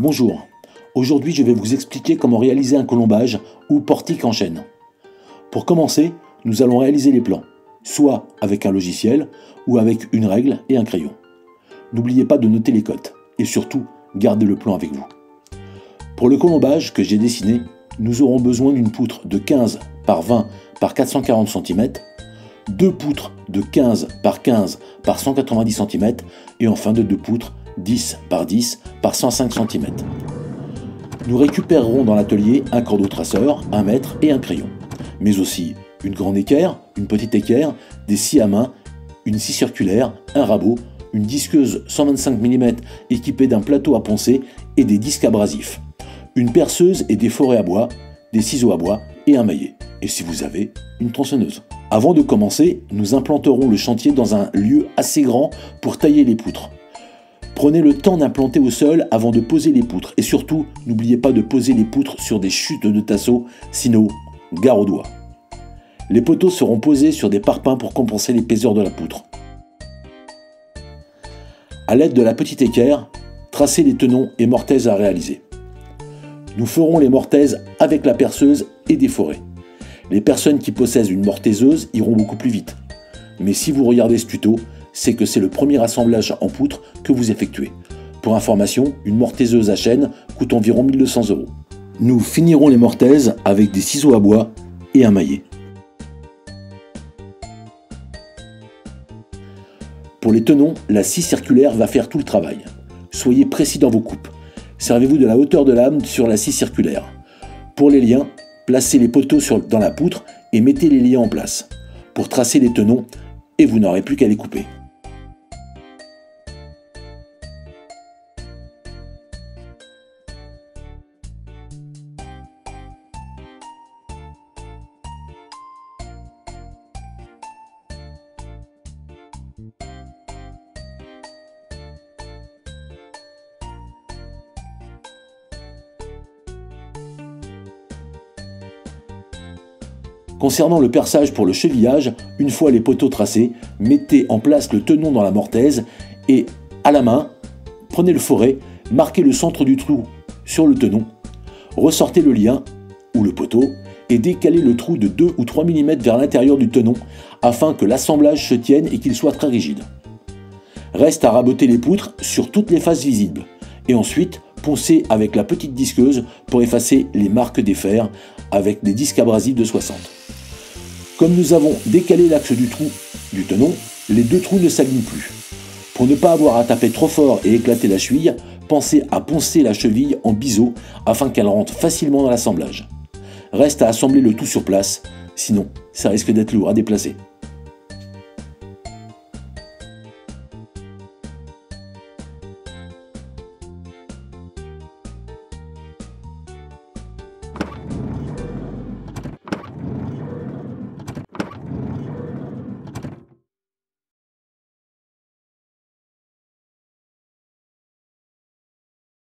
Bonjour, aujourd'hui je vais vous expliquer comment réaliser un colombage ou portique en chaîne. Pour commencer, nous allons réaliser les plans, soit avec un logiciel ou avec une règle et un crayon. N'oubliez pas de noter les cotes et surtout gardez le plan avec vous. Pour le colombage que j'ai dessiné, nous aurons besoin d'une poutre de 15 par 20 par 440 cm, deux poutres de 15 par 15 par 190 cm et enfin de deux poutres 10 par 10 par 105 cm. Nous récupérerons dans l'atelier un cordeau traceur, un mètre et un crayon, mais aussi une grande équerre, une petite équerre, des scies à main, une scie circulaire, un rabot, une disqueuse 125 mm équipée d'un plateau à poncer et des disques abrasifs, une perceuse et des forêts à bois, des ciseaux à bois et un maillet, et si vous avez, une tronçonneuse. Avant de commencer, nous implanterons le chantier dans un lieu assez grand pour tailler les poutres. Prenez le temps d'implanter au sol avant de poser les poutres et surtout, n'oubliez pas de poser les poutres sur des chutes de tasseaux, sinon, gare aux doigts. Les poteaux seront posés sur des parpaings pour compenser l'épaisseur de la poutre. A l'aide de la petite équerre, tracez les tenons et mortaises à réaliser. Nous ferons les mortaises avec la perceuse et des forêts. Les personnes qui possèdent une mortaiseuse iront beaucoup plus vite. Mais si vous regardez ce tuto, c'est que c'est le premier assemblage en poutre que vous effectuez. Pour information, une mortaiseuse à chaîne coûte environ 1 200 €. Nous finirons les mortaises avec des ciseaux à bois et un maillet. Pour les tenons, la scie circulaire va faire tout le travail. Soyez précis dans vos coupes. Servez-vous de la hauteur de lame sur la scie circulaire. Pour les liens, placez les poteaux dans la poutre et mettez les liens en place. Pour tracer les tenons, et vous n'aurez plus qu'à les couper. Concernant le perçage pour le chevillage, une fois les poteaux tracés, mettez en place le tenon dans la mortaise et, à la main, prenez le forêt, marquez le centre du trou sur le tenon, ressortez le lien ou le poteau et décalez le trou de 2 ou 3 mm vers l'intérieur du tenon afin que l'assemblage se tienne et qu'il soit très rigide. Reste à raboter les poutres sur toutes les faces visibles et ensuite poncez avec la petite disqueuse pour effacer les marques des fers avec des disques abrasifs de 60. Comme nous avons décalé l'axe du tenon, les deux trous ne s'alignent plus. Pour ne pas avoir à taper trop fort et éclater la cheville, pensez à poncer la cheville en biseau afin qu'elle rentre facilement dans l'assemblage. Reste à assembler le tout sur place, sinon ça risque d'être lourd à déplacer.